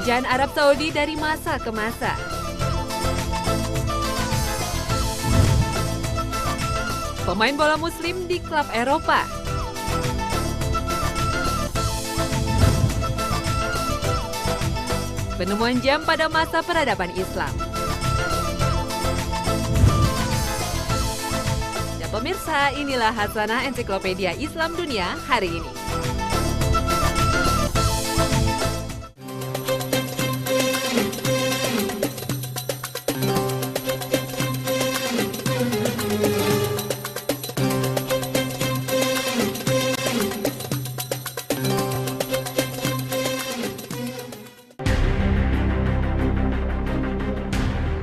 Kerajaan Arab Saudi dari masa ke masa. Pemain bola muslim di klub Eropa. Penemuan jam pada masa peradaban Islam. Dan pemirsa, inilah Hasanah Ensiklopedia Islam Dunia hari ini.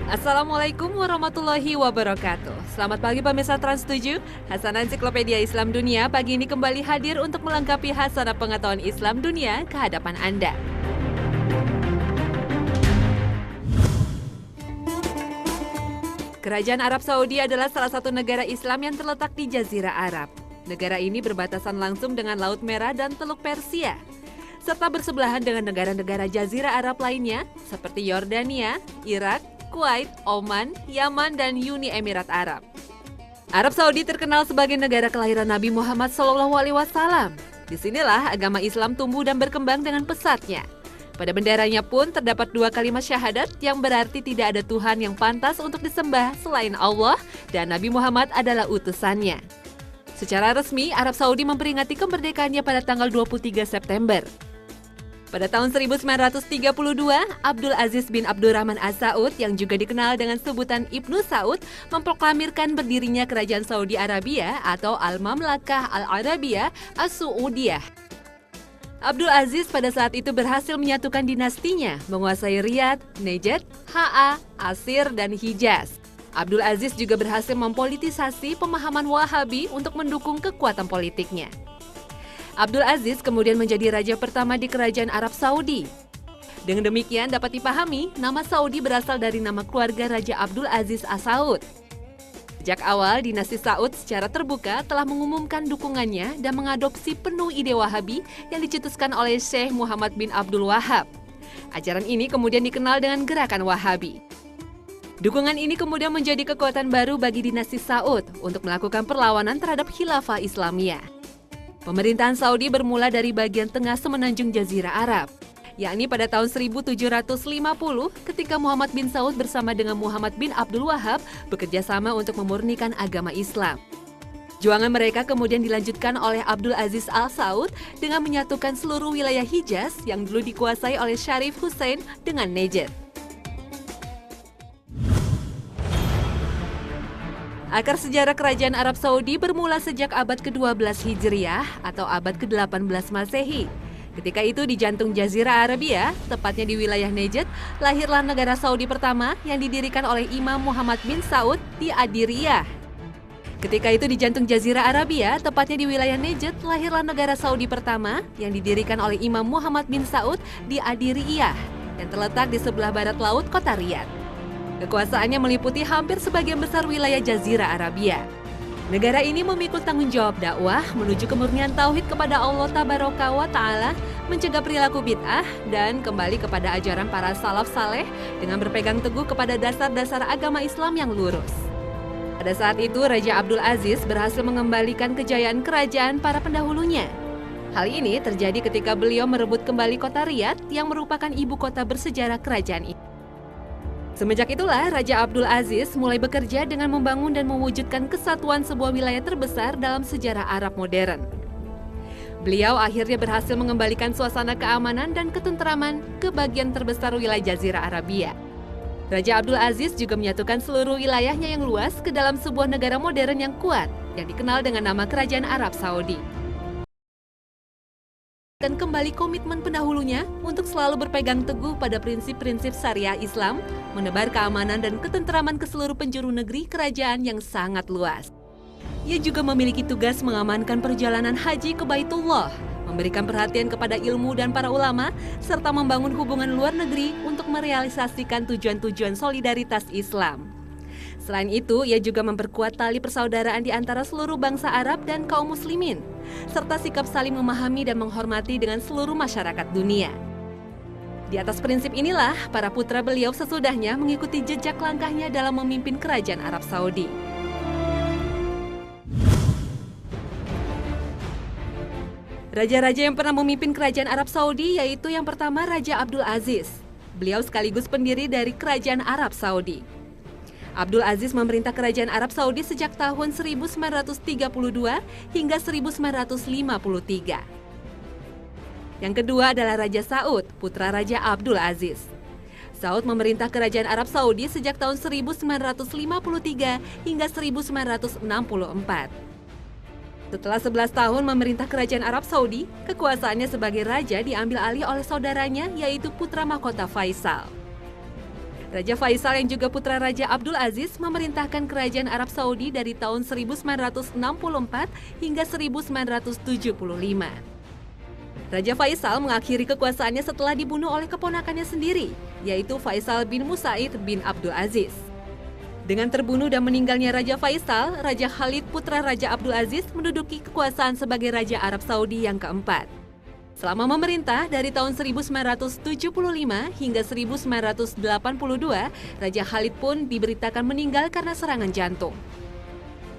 Assalamualaikum warahmatullahi wabarakatuh. Selamat pagi pemirsa Trans 7. Hasanah Ensiklopedia Islam Dunia pagi ini kembali hadir untuk melengkapi hasanah pengetahuan Islam Dunia ke hadapan Anda. Kerajaan Arab Saudi adalah salah satu negara Islam yang terletak di Jazirah Arab. Negara ini berbatasan langsung dengan Laut Merah dan Teluk Persia, serta bersebelahan dengan negara-negara Jazirah Arab lainnya seperti Yordania, Irak, Kuwait, Oman, Yaman, dan Uni Emirat Arab. Arab Saudi terkenal sebagai negara kelahiran Nabi Muhammad SAW. Disinilah agama Islam tumbuh dan berkembang dengan pesatnya. Pada benderanya pun terdapat 2 kalimat syahadat yang berarti tidak ada Tuhan yang pantas untuk disembah selain Allah dan Nabi Muhammad adalah utusannya. Secara resmi, Arab Saudi memperingati kemerdekaannya pada tanggal 23 September. Pada tahun 1932, Abdul Aziz bin Abdurrahman As-Saud yang juga dikenal dengan sebutan Ibnu Saud memproklamirkan berdirinya Kerajaan Saudi Arabia atau Al-Mamlakah Al-Arabiyah As-Saudiyah. Abdul Aziz pada saat itu berhasil menyatukan dinastinya, menguasai Riyadh, Najd, Ha, Asir, dan Hijaz. Abdul Aziz juga berhasil mempolitisasi pemahaman Wahabi untuk mendukung kekuatan politiknya. Abdul Aziz kemudian menjadi raja pertama di Kerajaan Arab Saudi. Dengan demikian dapat dipahami nama Saudi berasal dari nama keluarga Raja Abdul Aziz As-Saud. Sejak awal, dinasti Saud secara terbuka telah mengumumkan dukungannya dan mengadopsi penuh ide Wahabi yang dicetuskan oleh Syekh Muhammad bin Abdul Wahab. Ajaran ini kemudian dikenal dengan Gerakan Wahabi. Dukungan ini kemudian menjadi kekuatan baru bagi dinasti Saud untuk melakukan perlawanan terhadap khilafah Islamiyah. Pemerintahan Saudi bermula dari bagian tengah semenanjung Jazirah Arab, yakni pada tahun 1750 ketika Muhammad bin Saud bersama dengan Muhammad bin Abdul Wahab bekerja sama untuk memurnikan agama Islam. Juangan mereka kemudian dilanjutkan oleh Abdul Aziz Al-Saud dengan menyatukan seluruh wilayah Hijaz yang dulu dikuasai oleh Syarif Hussein dengan Najd. Akar sejarah Kerajaan Arab Saudi bermula sejak abad ke-12 Hijriah atau abad ke-18 Masehi. Ketika itu di jantung Jazirah Arabia, tepatnya di wilayah Najd, lahirlah negara Saudi pertama yang didirikan oleh Imam Muhammad bin Saud di Adiriyah. Ketika itu di jantung Jazirah Arabia, tepatnya di wilayah Najd, lahirlah negara Saudi pertama yang didirikan oleh Imam Muhammad bin Saud di Adiriyah yang terletak di sebelah barat laut kota Riyadh. Kekuasaannya meliputi hampir sebagian besar wilayah Jazirah Arabia. Negara ini memikul tanggung jawab dakwah menuju kemurnian tauhid kepada Allah Tabaraka wa Ta'ala, mencegah perilaku bid'ah, dan kembali kepada ajaran para salaf saleh dengan berpegang teguh kepada dasar-dasar agama Islam yang lurus. Pada saat itu, Raja Abdul Aziz berhasil mengembalikan kejayaan kerajaan para pendahulunya. Hal ini terjadi ketika beliau merebut kembali kota Riyadh yang merupakan ibu kota bersejarah kerajaan itu. Semenjak itulah Raja Abdul Aziz mulai bekerja dengan membangun dan mewujudkan kesatuan sebuah wilayah terbesar dalam sejarah Arab modern. Beliau akhirnya berhasil mengembalikan suasana keamanan dan ketentraman ke bagian terbesar wilayah Jazirah Arabia. Raja Abdul Aziz juga menyatukan seluruh wilayahnya yang luas ke dalam sebuah negara modern yang kuat yang dikenal dengan nama Kerajaan Arab Saudi. Dan kembali komitmen pendahulunya untuk selalu berpegang teguh pada prinsip-prinsip syariah Islam, menebar keamanan dan ketentraman ke seluruh penjuru negeri kerajaan yang sangat luas. Ia juga memiliki tugas mengamankan perjalanan haji ke Baitullah, memberikan perhatian kepada ilmu dan para ulama, serta membangun hubungan luar negeri untuk merealisasikan tujuan-tujuan solidaritas Islam. Selain itu, ia juga memperkuat tali persaudaraan di antara seluruh bangsa Arab dan kaum muslimin, serta sikap saling memahami dan menghormati dengan seluruh masyarakat dunia. Di atas prinsip inilah, para putra beliau sesudahnya mengikuti jejak langkahnya dalam memimpin kerajaan Arab Saudi. Raja-raja yang pernah memimpin kerajaan Arab Saudi yaitu yang pertama Raja Abdul Aziz. Beliau sekaligus pendiri dari kerajaan Arab Saudi. Abdul Aziz memerintah kerajaan Arab Saudi sejak tahun 1932 hingga 1953. Yang kedua adalah Raja Saud, putra Raja Abdul Aziz. Saud memerintah kerajaan Arab Saudi sejak tahun 1953 hingga 1964. Setelah 11 tahun memerintah kerajaan Arab Saudi, kekuasaannya sebagai raja diambil alih oleh saudaranya yaitu putra mahkota Faisal. Raja Faisal yang juga putra Raja Abdul Aziz memerintahkan kerajaan Arab Saudi dari tahun 1964 hingga 1975. Raja Faisal mengakhiri kekuasaannya setelah dibunuh oleh keponakannya sendiri, yaitu Faisal bin Musaid bin Abdul Aziz. Dengan terbunuh dan meninggalnya Raja Faisal, Raja Khalid putra Raja Abdul Aziz menduduki kekuasaan sebagai Raja Arab Saudi yang keempat. Selama memerintah dari tahun 1975 hingga 1982, Raja Khalid pun diberitakan meninggal karena serangan jantung.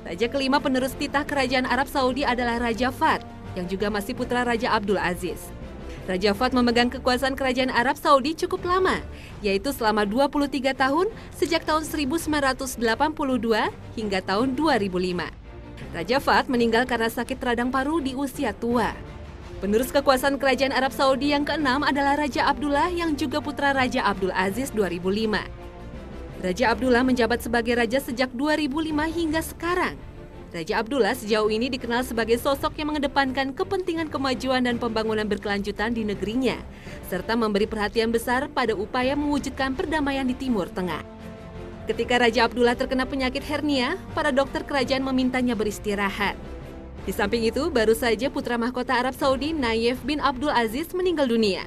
Raja kelima penerus titah kerajaan Arab Saudi adalah Raja Fahd, yang juga masih putra Raja Abdul Aziz. Raja Fahd memegang kekuasaan kerajaan Arab Saudi cukup lama, yaitu selama 23 tahun sejak tahun 1982 hingga tahun 2005. Raja Fahd meninggal karena sakit radang paru di usia tua. Penerus kekuasaan kerajaan Arab Saudi yang keenam adalah Raja Abdullah yang juga putra Raja Abdul Aziz 2005. Raja Abdullah menjabat sebagai raja sejak 2005 hingga sekarang. Raja Abdullah sejauh ini dikenal sebagai sosok yang mengedepankan kepentingan kemajuan dan pembangunan berkelanjutan di negerinya, serta memberi perhatian besar pada upaya mewujudkan perdamaian di Timur Tengah. Ketika Raja Abdullah terkena penyakit hernia, para dokter kerajaan memintanya beristirahat. Di samping itu, baru saja putra mahkota Arab Saudi Nayef bin Abdul Aziz meninggal dunia.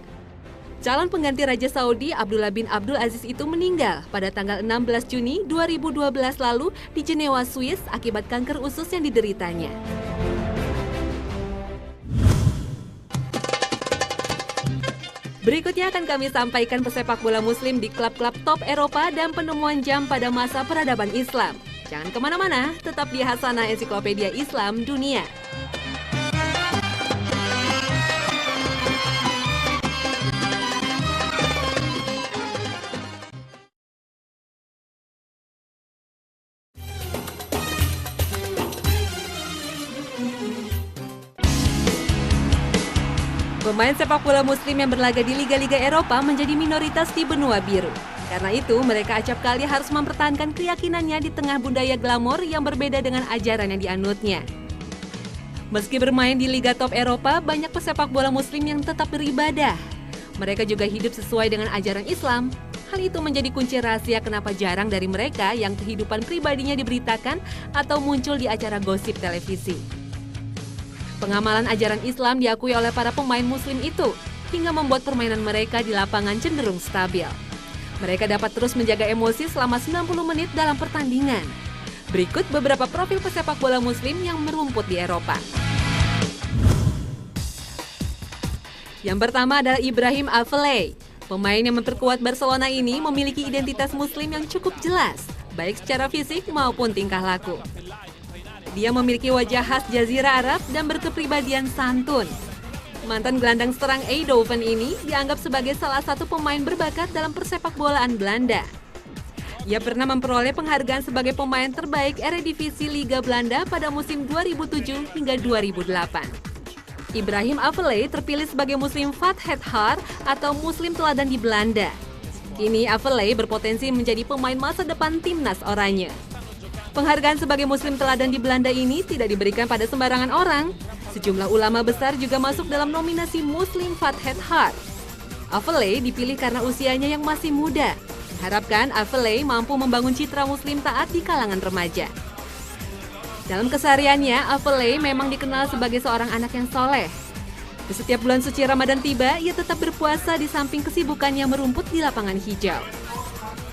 Calon pengganti Raja Saudi Abdullah bin Abdul Aziz itu meninggal pada tanggal 16 Juni 2012 lalu di Jenewa, Swiss akibat kanker usus yang dideritanya. Berikutnya akan kami sampaikan pesepak bola muslim di klub-klub top Eropa dan penemuan jam pada masa peradaban Islam. Jangan kemana-mana, tetap di Hasanah Ensiklopedia Islam Dunia. Pemain sepak bola muslim yang berlaga di liga-liga Eropa menjadi minoritas di benua biru. Karena itu, mereka acap kali harus mempertahankan keyakinannya di tengah budaya glamor yang berbeda dengan ajaran yang dianutnya. Meski bermain di liga top Eropa, banyak pesepak bola muslim yang tetap beribadah. Mereka juga hidup sesuai dengan ajaran Islam. Hal itu menjadi kunci rahasia kenapa jarang dari mereka yang kehidupan pribadinya diberitakan atau muncul di acara gosip televisi. Pengamalan ajaran Islam diakui oleh para pemain muslim itu, hingga membuat permainan mereka di lapangan cenderung stabil. Mereka dapat terus menjaga emosi selama 90 menit dalam pertandingan. Berikut beberapa profil pesepak bola muslim yang merumput di Eropa. Yang pertama adalah Ibrahim Afellay. Pemain yang memperkuat Barcelona ini memiliki identitas muslim yang cukup jelas, baik secara fisik maupun tingkah laku. Dia memiliki wajah khas Jazirah Arab dan berkepribadian santun. Mantan gelandang serang Eindhoven ini dianggap sebagai salah satu pemain berbakat dalam persepak bolaan Belanda. Ia pernah memperoleh penghargaan sebagai pemain terbaik Eredivisie Liga Belanda pada musim 2007 hingga 2008. Ibrahim Afellay terpilih sebagai Muslim Fathet Har atau Muslim teladan di Belanda. Kini Afellay berpotensi menjadi pemain masa depan timnas Oranje. Penghargaan sebagai Muslim teladan di Belanda ini tidak diberikan pada sembarangan orang. Sejumlah ulama besar juga masuk dalam nominasi Muslim Fathet Har. Afellay dipilih karena usianya yang masih muda. Diharapkan Afellay mampu membangun citra Muslim taat di kalangan remaja. Dalam kesehariannya, Afellay memang dikenal sebagai seorang anak yang soleh. Di setiap bulan suci Ramadan tiba, ia tetap berpuasa di samping kesibukannya merumput di lapangan hijau.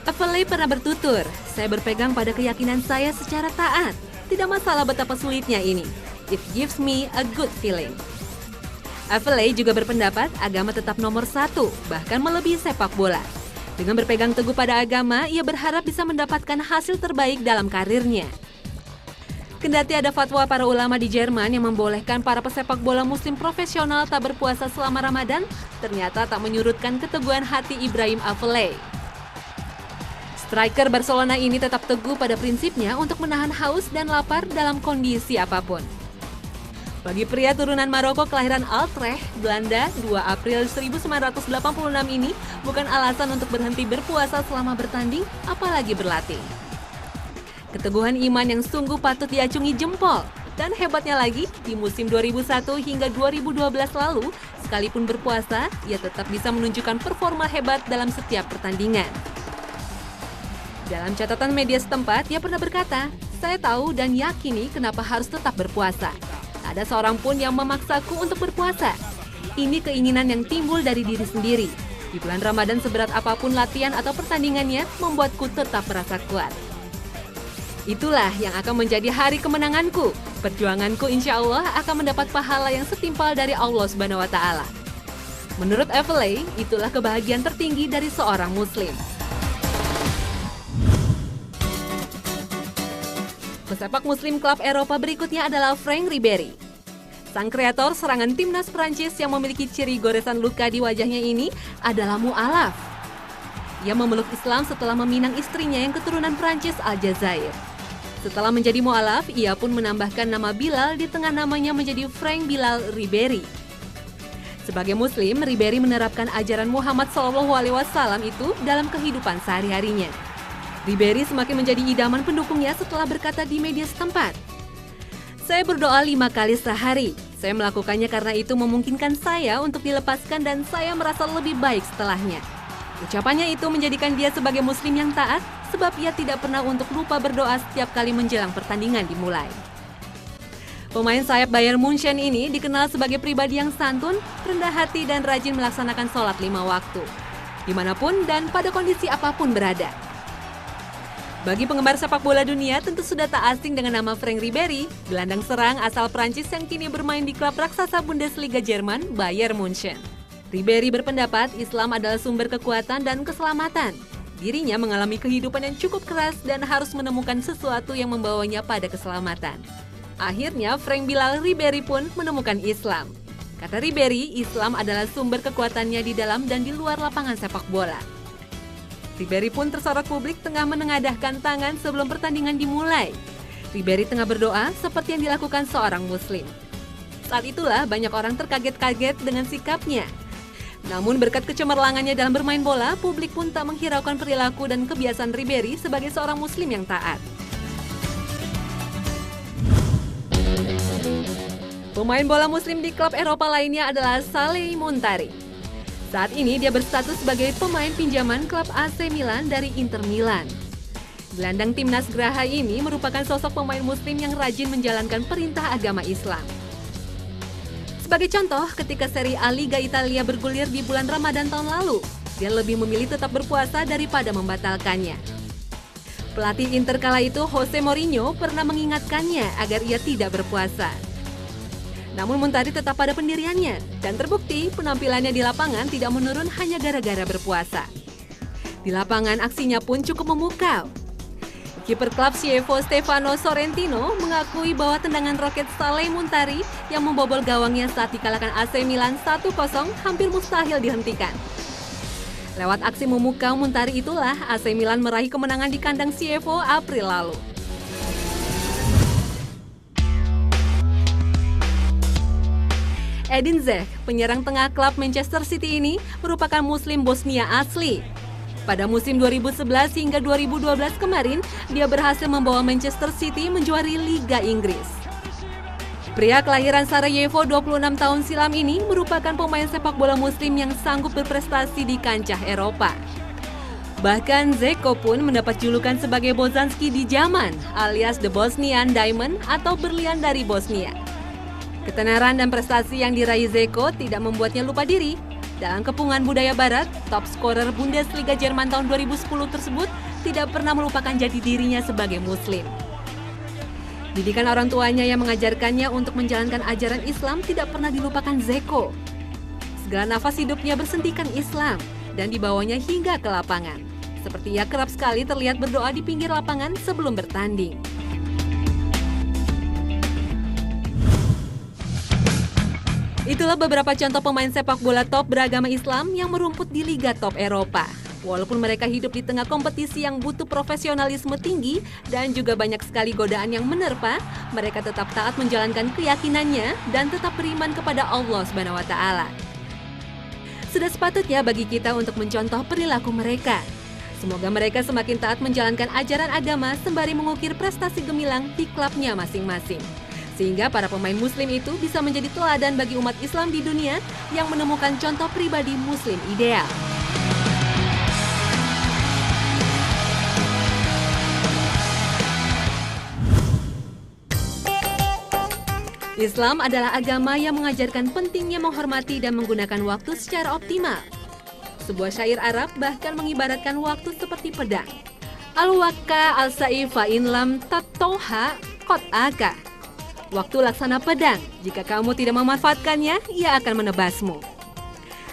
Afellay pernah bertutur, "Saya berpegang pada keyakinan saya secara taat. Tidak masalah betapa sulitnya ini. It gives me a good feeling." Aveley juga berpendapat agama tetap nomor satu, bahkan melebihi sepak bola. Dengan berpegang teguh pada agama, ia berharap bisa mendapatkan hasil terbaik dalam karirnya. Kendati ada fatwa para ulama di Jerman yang membolehkan para pesepak bola muslim profesional tak berpuasa selama Ramadan, ternyata tak menyurutkan keteguhan hati Ibrahim Aveley. Striker Barcelona ini tetap teguh pada prinsipnya untuk menahan haus dan lapar dalam kondisi apapun. Bagi pria turunan Maroko kelahiran Utrecht, Belanda, 2 April 1986 ini bukan alasan untuk berhenti berpuasa selama bertanding, apalagi berlatih. Keteguhan iman yang sungguh patut diacungi jempol. Dan hebatnya lagi, di musim 2001 hingga 2012 lalu, sekalipun berpuasa, ia tetap bisa menunjukkan performa hebat dalam setiap pertandingan. Dalam catatan media setempat, ia pernah berkata, "Saya tahu dan yakini kenapa harus tetap berpuasa. Tak ada seorang pun yang memaksaku untuk berpuasa. Ini keinginan yang timbul dari diri sendiri. Di bulan Ramadan seberat apapun latihan atau pertandingannya membuatku tetap merasa kuat. Itulah yang akan menjadi hari kemenanganku. Perjuanganku insya Allah akan mendapat pahala yang setimpal dari Allah Subhanahu wa Ta'ala." Menurut Aveley, itulah kebahagiaan tertinggi dari seorang Muslim. Pesepak Muslim klub Eropa berikutnya adalah Franck Ribéry. Sang kreator serangan timnas Prancis yang memiliki ciri goresan luka di wajahnya ini adalah mu'alaf. Ia memeluk Islam setelah meminang istrinya yang keturunan Prancis Aljazair. Setelah menjadi mu'alaf, ia pun menambahkan nama Bilal di tengah namanya menjadi Franck Bilal Ribéry. Sebagai Muslim, Ribéry menerapkan ajaran Muhammad SAW itu dalam kehidupan sehari-harinya. Ribéry semakin menjadi idaman pendukungnya setelah berkata di media setempat, "Saya berdoa 5 kali sehari. Saya melakukannya karena itu memungkinkan saya untuk dilepaskan dan saya merasa lebih baik setelahnya." Ucapannya itu menjadikan dia sebagai Muslim yang taat sebab ia tidak pernah untuk lupa berdoa setiap kali menjelang pertandingan dimulai. Pemain sayap Bayern Munchen ini dikenal sebagai pribadi yang santun, rendah hati dan rajin melaksanakan sholat 5 waktu, dimanapun dan pada kondisi apapun berada. Bagi penggemar sepak bola dunia tentu sudah tak asing dengan nama Franck Ribéry, gelandang serang asal Prancis yang kini bermain di klub raksasa Bundesliga Jerman, Bayern Munchen. Ribéry berpendapat Islam adalah sumber kekuatan dan keselamatan. Dirinya mengalami kehidupan yang cukup keras dan harus menemukan sesuatu yang membawanya pada keselamatan. Akhirnya Franck Bilal Ribéry pun menemukan Islam. Kata Ribéry, Islam adalah sumber kekuatannya di dalam dan di luar lapangan sepak bola. Ribéry pun tersorot publik tengah menengadahkan tangan sebelum pertandingan dimulai. Ribéry tengah berdoa seperti yang dilakukan seorang Muslim. Saat itulah banyak orang terkaget-kaget dengan sikapnya. Namun berkat kecemerlangannya dalam bermain bola, publik pun tak menghiraukan perilaku dan kebiasaan Ribéry sebagai seorang Muslim yang taat. Pemain bola Muslim di klub Eropa lainnya adalah Saleh Muntari. Saat ini dia berstatus sebagai pemain pinjaman klub AC Milan dari Inter Milan. Gelandang timnas Geraha ini merupakan sosok pemain Muslim yang rajin menjalankan perintah agama Islam. Sebagai contoh, ketika Serie A Liga Italia bergulir di bulan Ramadan tahun lalu, dia lebih memilih tetap berpuasa daripada membatalkannya. Pelatih Inter kala itu, Jose Mourinho, pernah mengingatkannya agar ia tidak berpuasa. Namun Muntari tetap pada pendiriannya, dan terbukti penampilannya di lapangan tidak menurun hanya gara-gara berpuasa. Di lapangan aksinya pun cukup memukau. Kiper klub Chievo Stefano Sorrentino mengakui bahwa tendangan roket Saleh Muntari yang membobol gawangnya saat dikalahkan AC Milan 1-0 hampir mustahil dihentikan. Lewat aksi memukau Muntari itulah AC Milan meraih kemenangan di kandang Chievo April lalu. Edin Dzeko, penyerang tengah klub Manchester City ini merupakan Muslim Bosnia asli. Pada musim 2011 hingga 2012 kemarin, dia berhasil membawa Manchester City menjuari Liga Inggris. Pria kelahiran Sarajevo 26 tahun silam ini merupakan pemain sepak bola Muslim yang sanggup berprestasi di kancah Eropa. Bahkan Dzeko pun mendapat julukan sebagai Bozanski di zaman, alias The Bosnian Diamond atau berlian dari Bosnia. Ketenaran dan prestasi yang diraih Dzeko tidak membuatnya lupa diri. Dalam kepungan budaya barat, top scorer Bundesliga Jerman tahun 2010 tersebut tidak pernah melupakan jati dirinya sebagai Muslim. Didikan orang tuanya yang mengajarkannya untuk menjalankan ajaran Islam tidak pernah dilupakan Zeko. Segala nafas hidupnya bersentikan Islam dan dibawanya hingga ke lapangan. Seperti ia kerap sekali terlihat berdoa di pinggir lapangan sebelum bertanding. Itulah beberapa contoh pemain sepak bola top beragama Islam yang merumput di Liga Top Eropa. Walaupun mereka hidup di tengah kompetisi yang butuh profesionalisme tinggi dan juga banyak sekali godaan yang menerpa, mereka tetap taat menjalankan keyakinannya dan tetap beriman kepada Allah Subhanahu wa Ta'ala. Sudah sepatutnya bagi kita untuk mencontoh perilaku mereka. Semoga mereka semakin taat menjalankan ajaran agama sembari mengukir prestasi gemilang di klubnya masing-masing. Sehingga para pemain muslim itu bisa menjadi teladan bagi umat Islam di dunia yang menemukan contoh pribadi muslim ideal. Islam adalah agama yang mengajarkan pentingnya menghormati dan menggunakan waktu secara optimal. Sebuah syair Arab bahkan mengibaratkan waktu seperti pedang. Al-waqqa al-saifa in lam tattoha qat'aka. Waktu laksana pedang, jika kamu tidak memanfaatkannya, ia akan menebasmu.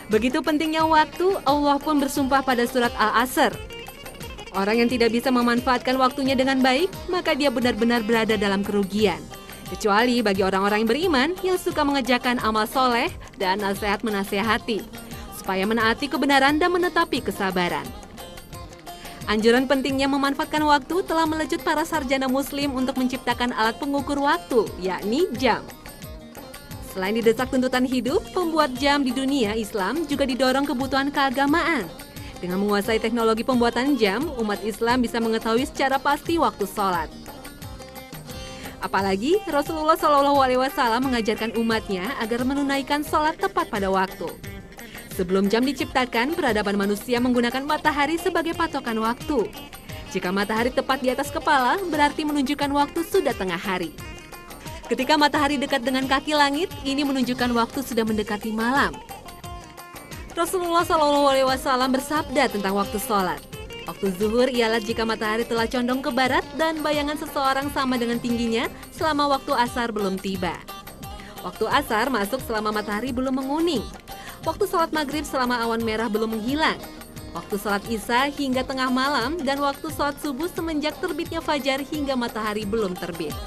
Begitu pentingnya waktu, Allah pun bersumpah pada surat Al-Asr. Orang yang tidak bisa memanfaatkan waktunya dengan baik, maka dia benar-benar berada dalam kerugian. Kecuali bagi orang-orang yang beriman yang suka mengerjakan amal soleh dan nasihat menasihati, supaya menaati kebenaran dan menetapi kesabaran. Anjuran pentingnya memanfaatkan waktu telah melejut para sarjana muslim untuk menciptakan alat pengukur waktu, yakni jam. Selain didesak tuntutan hidup, pembuat jam di dunia Islam juga didorong kebutuhan keagamaan. Dengan menguasai teknologi pembuatan jam, umat Islam bisa mengetahui secara pasti waktu sholat. Apalagi Rasulullah SAW mengajarkan umatnya agar menunaikan sholat tepat pada waktu. Sebelum jam diciptakan, peradaban manusia menggunakan matahari sebagai patokan waktu. Jika matahari tepat di atas kepala, berarti menunjukkan waktu sudah tengah hari. Ketika matahari dekat dengan kaki langit, ini menunjukkan waktu sudah mendekati malam. Rasulullah SAW bersabda tentang waktu sholat. Waktu zuhur ialah jika matahari telah condong ke barat dan bayangan seseorang sama dengan tingginya selama waktu asar belum tiba. Waktu asar masuk selama matahari belum menguning. Waktu sholat maghrib selama awan merah belum menghilang. Waktu sholat isya hingga tengah malam dan waktu sholat subuh semenjak terbitnya fajar hingga matahari belum terbit.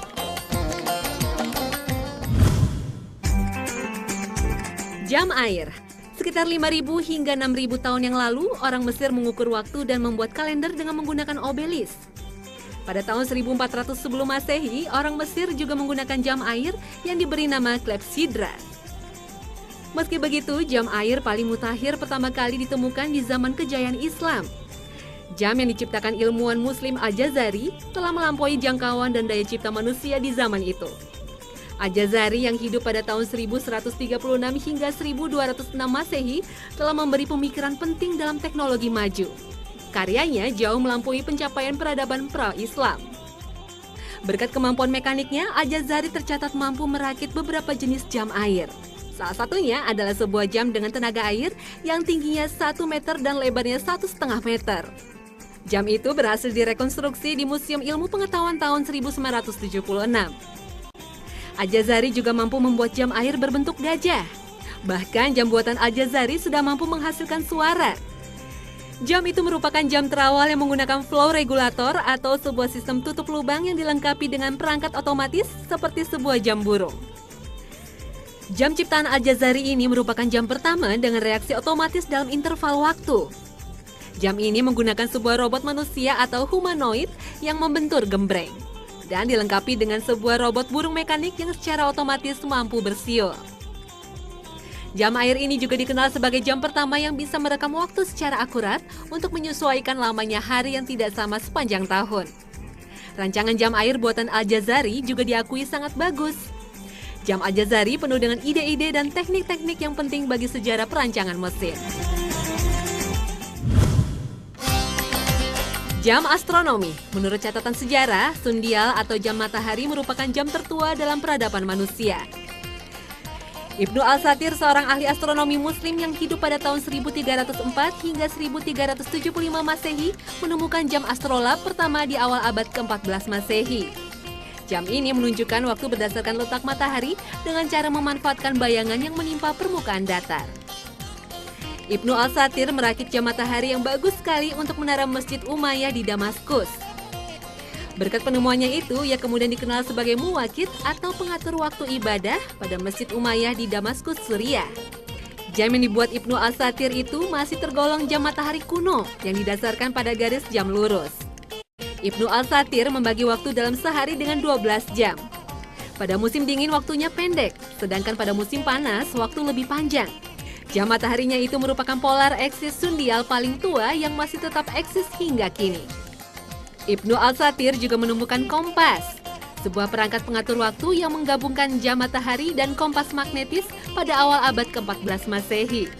Jam air. Sekitar 5.000 hingga 6.000 tahun yang lalu, orang Mesir mengukur waktu dan membuat kalender dengan menggunakan obelis. Pada tahun 1400 sebelum Masehi, orang Mesir juga menggunakan jam air yang diberi nama klepsidra. Meski begitu, jam air paling mutakhir pertama kali ditemukan di zaman kejayaan Islam. Jam yang diciptakan ilmuwan Muslim Al-Jazari telah melampaui jangkauan dan daya cipta manusia di zaman itu. Al-Jazari yang hidup pada tahun 1136 hingga 1206 Masehi telah memberi pemikiran penting dalam teknologi maju. Karyanya jauh melampaui pencapaian peradaban pra-Islam. Berkat kemampuan mekaniknya, Al-Jazari tercatat mampu merakit beberapa jenis jam air. Salah satunya adalah sebuah jam dengan tenaga air yang tingginya 1 meter dan lebarnya 1,5 meter. Jam itu berhasil direkonstruksi di Museum Ilmu Pengetahuan tahun 1976. Al-Jazari juga mampu membuat jam air berbentuk gajah. Bahkan jam buatan Al-Jazari sudah mampu menghasilkan suara. Jam itu merupakan jam terawal yang menggunakan flow regulator atau sebuah sistem tutup lubang yang dilengkapi dengan perangkat otomatis seperti sebuah jam burung. Jam ciptaan Al-Jazari ini merupakan jam pertama dengan reaksi otomatis dalam interval waktu. Jam ini menggunakan sebuah robot manusia atau humanoid yang membentur gembreng dan dilengkapi dengan sebuah robot burung mekanik yang secara otomatis mampu bersiul. Jam air ini juga dikenal sebagai jam pertama yang bisa merekam waktu secara akurat untuk menyesuaikan lamanya hari yang tidak sama sepanjang tahun. Rancangan jam air buatan Al-Jazari juga diakui sangat bagus. Jam Al-Jazari penuh dengan ide-ide dan teknik-teknik yang penting bagi sejarah perancangan mesin. Jam astronomi. Menurut catatan sejarah, sundial atau jam matahari merupakan jam tertua dalam peradaban manusia. Ibnu Al-Satir, seorang ahli astronomi muslim yang hidup pada tahun 1304 hingga 1375 Masehi, menemukan jam astrolab pertama di awal abad ke-14 Masehi. Jam ini menunjukkan waktu berdasarkan letak matahari dengan cara memanfaatkan bayangan yang menimpa permukaan datar. Ibnu Al-Satir merakit jam matahari yang bagus sekali untuk menara Masjid Umayyah di Damaskus. Berkat penemuannya itu, ia kemudian dikenal sebagai muwakit atau pengatur waktu ibadah pada Masjid Umayyah di Damaskus, Suriah. Jam yang dibuat Ibnu Al-Satir itu masih tergolong jam matahari kuno yang didasarkan pada garis jam lurus. Ibnu Al-Satir membagi waktu dalam sehari dengan 12 jam. Pada musim dingin waktunya pendek, sedangkan pada musim panas waktu lebih panjang. Jam mataharinya itu merupakan polar eksis sundial paling tua yang masih tetap eksis hingga kini. Ibnu Al-Satir juga menemukan kompas, sebuah perangkat pengatur waktu yang menggabungkan jam matahari dan kompas magnetis pada awal abad ke-14 Masehi.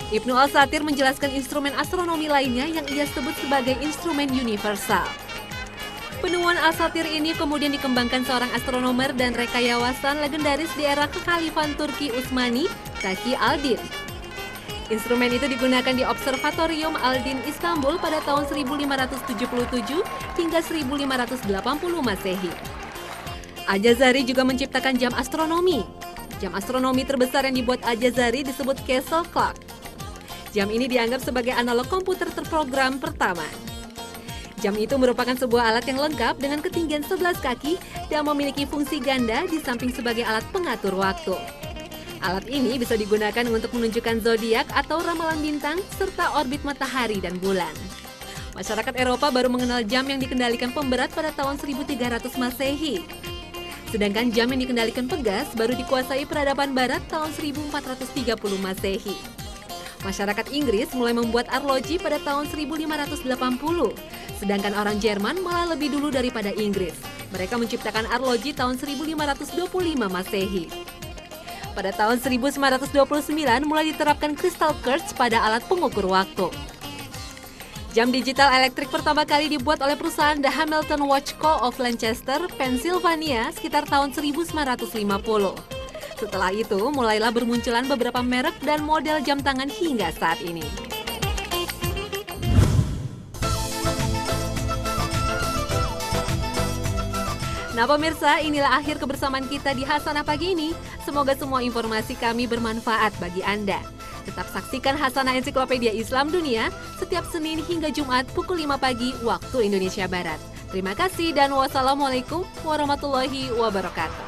Ibnu Al-Satir menjelaskan instrumen astronomi lainnya yang ia sebut sebagai instrumen universal. Penemuan Al-Satir ini kemudian dikembangkan seorang astronomer dan rekayawasan legendaris di era kekhalifahan Turki Utsmani, Taqi Aldin. Instrumen itu digunakan di Observatorium Aldin Istanbul pada tahun 1577 hingga 1580 Masehi. Al-Jazari juga menciptakan jam astronomi. Jam astronomi terbesar yang dibuat Al-Jazari disebut Castle Clock. Jam ini dianggap sebagai analog komputer terprogram pertama. Jam itu merupakan sebuah alat yang lengkap dengan ketinggian 11 kaki dan memiliki fungsi ganda di samping sebagai alat pengatur waktu. Alat ini bisa digunakan untuk menunjukkan zodiak atau ramalan bintang serta orbit matahari dan bulan. Masyarakat Eropa baru mengenal jam yang dikendalikan pemberat pada tahun 1300 Masehi. Sedangkan jam yang dikendalikan pegas baru dikuasai peradaban barat tahun 1430 Masehi. Masyarakat Inggris mulai membuat arloji pada tahun 1580, sedangkan orang Jerman malah lebih dulu daripada Inggris. Mereka menciptakan arloji tahun 1525 Masehi. Pada tahun 1929 mulai diterapkan crystal quartz pada alat pengukur waktu. Jam digital elektrik pertama kali dibuat oleh perusahaan The Hamilton Watch Co. of Lancaster, Pennsylvania sekitar tahun 1950. Setelah itu, mulailah bermunculan beberapa merek dan model jam tangan hingga saat ini. Nah pemirsa, inilah akhir kebersamaan kita di Hasanah Pagi ini. Semoga semua informasi kami bermanfaat bagi Anda. Tetap saksikan Hasanah Ensiklopedia Islam Dunia setiap Senin hingga Jumat pukul 5 pagi waktu Indonesia Barat. Terima kasih dan wassalamualaikum warahmatullahi wabarakatuh.